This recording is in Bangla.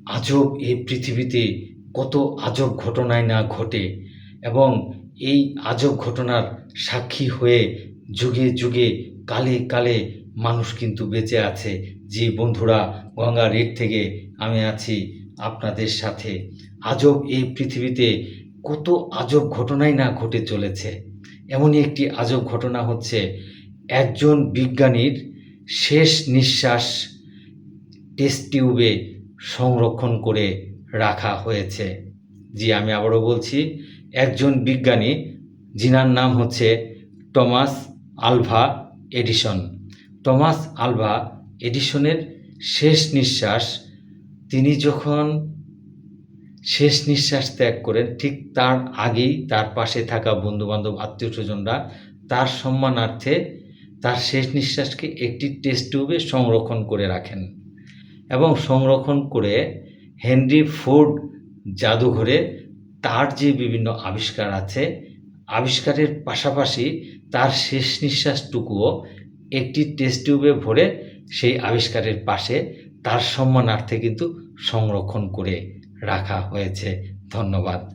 আজব এই পৃথিবীতে কত আজব ঘটনাই না ঘটে এবং এই আজব ঘটনার সাক্ষী হয়ে যুগে যুগে কালে কালে মানুষ কিন্তু বেঁচে আছে। জি বন্ধুরা, গঙ্গা রেড থেকে আমি আছি আপনাদের সাথে। আজব এই পৃথিবীতে কত আজব ঘটনাই না ঘটে চলেছে। এমনই একটি আজব ঘটনা হচ্ছে একজন বিজ্ঞানীর শেষ নিঃশ্বাস টেস্ট টিউবে সংরক্ষণ করে রাখা হয়েছে। জি আমি আবারও বলছি, একজন বিজ্ঞানী যিনার নাম হচ্ছে Thomas Alva Edison. Thomas Alva এডিসনের শেষ নিঃশ্বাস, তিনি যখন শেষ নিঃশ্বাস ত্যাগ করেন ঠিক তার আগেই তার পাশে থাকা বন্ধুবান্ধব আত্মীয় স্বজনরা তার সম্মানার্থে তার শেষ নিঃশ্বাসকে একটি টেস্ট টিউবে সংরক্ষণ করে রাখেন এবং সংরক্ষণ করে হেনরি ফোর্ড জাদুঘরে তার যে বিভিন্ন আবিষ্কার আছে, আবিষ্কারের পাশাপাশি তার শেষ নিঃশ্বাসটুকুও একটি টেস্ট টিউবে ভরে সেই আবিষ্কারের পাশে তার সম্মানার্থে কিন্তু সংরক্ষণ করে রাখা হয়েছে। ধন্যবাদ।